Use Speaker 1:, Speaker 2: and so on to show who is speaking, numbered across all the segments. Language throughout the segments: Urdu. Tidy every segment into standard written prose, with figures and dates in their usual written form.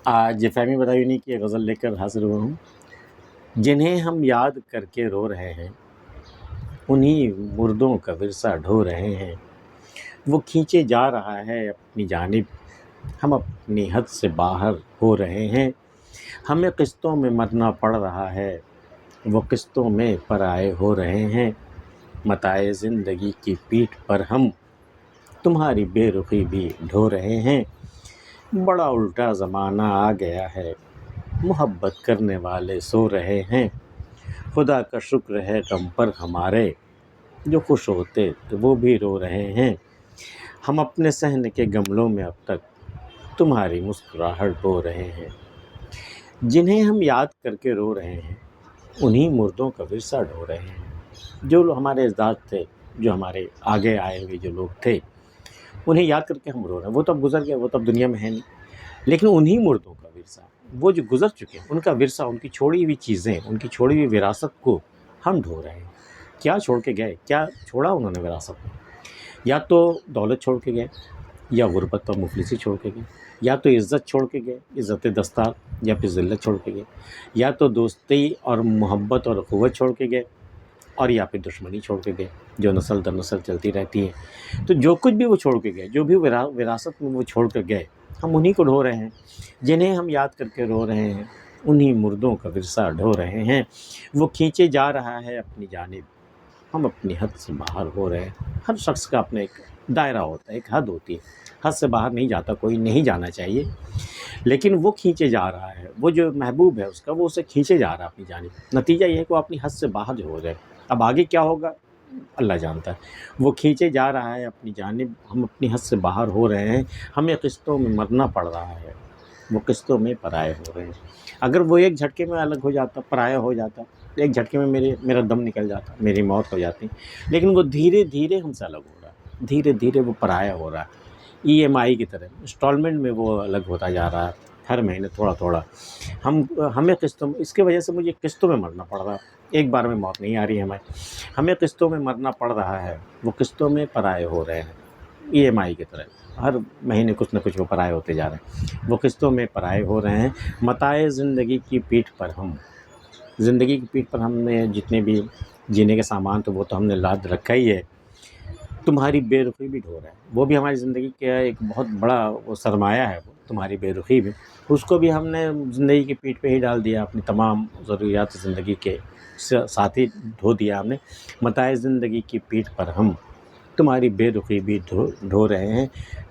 Speaker 1: آج فہمی بدایونی کی غزل لے کر حاضر ہوا ہوں۔ جنہیں ہم یاد کر کے رو رہے ہیں، انہی مردوں کا ورثہ ڈھو رہے ہیں۔ وہ کھینچے جا رہا ہے اپنی جانب، ہم اپنی حد سے باہر ہو رہے ہیں۔ ہمیں قسطوں میں مرنا پڑ رہا ہے، وہ قسطوں میں پرائے ہو رہے ہیں۔ متاع زندگی کی پیٹھ پر ہم تمہاری بے رخی بھی ڈھو رہے ہیں۔ بڑا الٹا زمانہ آ گیا ہے، محبت کرنے والے سو رہے ہیں۔ خدا کا شکر ہے غم پر ہمارے، جو خوش ہوتے تو وہ بھی رو رہے ہیں۔ ہم اپنے صحن کے گملوں میں اب تک تمہاری مسکراہٹ بو رہے ہیں۔ جنہیں ہم یاد کر کے رو رہے ہیں، انہی مردوں کا ورثہ ڈھو رہے ہیں۔ جو ہمارے اجداد تھے، جو ہمارے آگے آئے ہوئے جو لوگ تھے، انہیں یاد کر کے ہم رو رہے ہیں۔ وہ تو اب گزر گئے، وہ تو اب دنیا میں ہے نہیں، لیکن انہی مردوں کا ورثہ، وہ جو گزر چکے ہیں، ان کا ورثہ، ان کی چھوڑی ہوئی چیزیں، ان کی چھوڑی ہوئی وراثت کو ہم ڈھو رہے ہیں۔ کیا چھوڑ کے گئے؟ کیا چھوڑا انہوں نے وراثت میں؟ یا تو دولت چھوڑ کے گئے، یا غربت اور مفلسی چھوڑ کے گئے، یا تو عزت چھوڑ کے گئے، عزت دستار، یا پھر ذلت چھوڑ کے گئے، یا تو دوستی اور محبت اور اخوت چھوڑ کے گئے، اور یا پھر دشمنی چھوڑ کے گئے، جو نسل در نسل چلتی رہتی ہے۔ تو جو کچھ بھی وہ چھوڑ کے گئے، جو بھی وراثت میں وہ چھوڑ کے گئے، ہم انہی کو ڈھو رہے ہیں۔ جنہیں ہم یاد کر کے رو رہے ہیں، انہی مردوں کا ورثہ ڈھو رہے ہیں۔ وہ کھینچے جا رہا ہے اپنی جانب، ہم اپنی حد سے باہر ہو رہے ہیں۔ ہر شخص کا اپنا ایک دائرہ ہوتا ہے، ایک حد ہوتی ہے۔ حد سے باہر نہیں جاتا، کوئی نہیں جانا چاہیے، لیکن وہ کھینچے جا رہا ہے، وہ جو محبوب ہے اس کا، وہ اسے کھینچے جا رہا ہے اپنی جانب۔ نتیجہ یہ ہے کہ وہ اپنی حد سے باہر جو ہو جائے۔ اب آگے کیا ہوگا اللہ جانتا ہے۔ وہ کھینچے جا رہا ہے اپنی جانب، ہم اپنی حد سے باہر ہو رہے ہیں۔ ہمیں قسطوں میں مرنا پڑ رہا ہے، وہ قسطوں میں پرائے ہو رہے ہیں۔ اگر وہ ایک جھٹکے میں الگ ہو جاتا، پرایا ہو جاتا، ایک جھٹکے میں میرا دم نکل جاتا، میری موت ہو جاتی، لیکن وہ دھیرے دھیرے ہم سے الگ ہو رہا ہے، دھیرے دھیرے وہ پرایا ہو رہا ہے۔ EMI کی طرح انسٹالمنٹ میں وہ الگ ہوتا جا رہا ہے، ہر مہینے تھوڑا تھوڑا۔ ہمیں قسطوں، اس کی وجہ سے مجھے قسطوں میں مرنا پڑ رہا ہے۔ ایک بار میں موت نہیں آ رہی ہے ہمیں قسطوں میں مرنا پڑ رہا ہے، وہ قسطوں میں پرائے ہو رہے ہیں۔ EMI کی طرح ہر مہینے کچھ نہ کچھ وہ پرائے ہوتے جا رہے ہیں، وہ قسطوں میں پرائے ہو رہے ہیں۔ متاع زندگی کی پیٹھ پر ہم، زندگی کی پیٹھ پر ہم نے جتنے بھی جینے کے سامان تو وہ تو ہم نے لاد رکھا ہی ہے۔ تمہاری بے رخی بھی ڈھو رہا ہے، وہ بھی ہماری زندگی کا ایک بہت بڑا وہ سرمایہ ہے، وہ تمہاری بے رخی بھی، اس کو بھی ہم نے زندگی کی پیٹھ پہ ہی ڈال دیا، اپنی تمام ضروریات زندگی کے ساتھ ہی ڈھو دیا ہم نے۔ متاع زندگی کی پیٹھ پر ہم تمہاری بے رخی بھی ڈھو رہے ہیں۔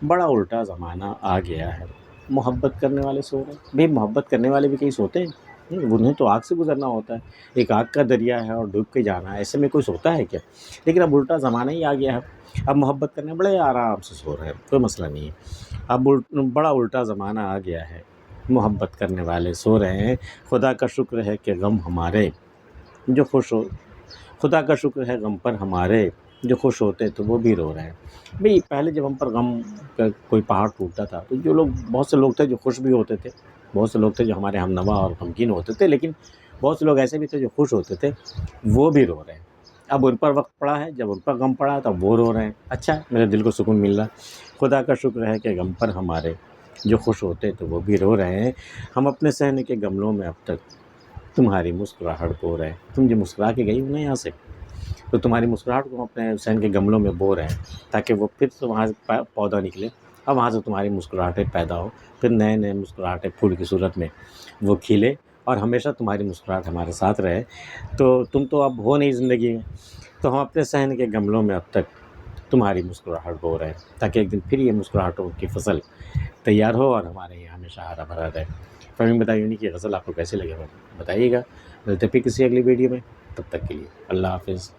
Speaker 1: بڑا الٹا زمانہ آ گیا ہے، محبت کرنے والے سو رہے ہیں۔ بھئی محبت کرنے والے بھی کہیں سوتے ہیں؟ انہیں تو آگ سے گزرنا ہوتا ہے، ایک آگ کا دریا ہے اور ڈوب کے جانا ہے، ایسے میں کوئی سوتا ہے کیا؟ لیکن اب الٹا زمانہ ہی آ گیا ہے، اب محبت کرنے بڑے آرام سے سو رہے ہیں، کوئی مسئلہ نہیں ہے۔ اب بڑا الٹا زمانہ آ گیا ہے، محبت کرنے والے سو رہے ہیں۔ خدا کا شکر ہے کہ غم ہمارے جو خوش ہو، خدا کا شکر ہے غم پر ہمارے، جو خوش ہوتے تو وہ بھی رو رہے ہیں۔ بھئی پہلے جب ہم پر غم کا کوئی پہاڑ ٹوٹتا تھا تو جو لوگ، بہت سے لوگ تھے جو خوش بھی ہوتے تھے، بہت سے لوگ تھے جو ہمارے ہم نوا اور غمگین ہوتے تھے، لیکن بہت سے لوگ ایسے بھی تھے جو خوش ہوتے تھے، وہ بھی رو رہے ہیں۔ اب ان پر وقت پڑا ہے، جب ان پر غم پڑا ہے تب وہ رو رہے ہیں۔ اچھا، میرے دل کو سکون مل رہا ہے۔ خدا کا شکر ہے کہ غم پر ہمارے، جو خوش ہوتے تو وہ بھی رو رہے ہیں۔ ہم اپنے صحن کے گملوں میں اب تک تمہاری مسکراہٹ بو رہے ہیں۔ تم جو مسکرا کے گئی ہو نا یہاں سے، تو تمہاری مسکراہٹ کو ہم اپنے صحن کے گملوں میں بو رہے ہیں، تاکہ وہ پھر سے وہاں سے پودا نکلے اور وہاں سے تمہاری مسکراہٹیں پیدا ہو، پھر نئے نئے مسکراہٹیں پھول کی صورت میں وہ کھلے، اور ہمیشہ تمہاری مسکراہٹ ہمارے ساتھ رہے۔ تو تم تو اب ہو نہیں زندگی میں، تو ہم اپنے صحن کے گملوں میں اب تک تمہاری مسکراہٹ بو رہے ہیں، تاکہ ایک دن پھر یہ مسکراہٹوں کی فصل تیار ہو اور ہمارے یہاں ہمیشہ ہرا بھرا رہے۔ فہمی بدایونی کی غزل آپ کو کیسے لگے بتائیے گا۔ ملتے پھر کسی اگلی ویڈیو میں، تب تک کے لیے اللہ حافظ۔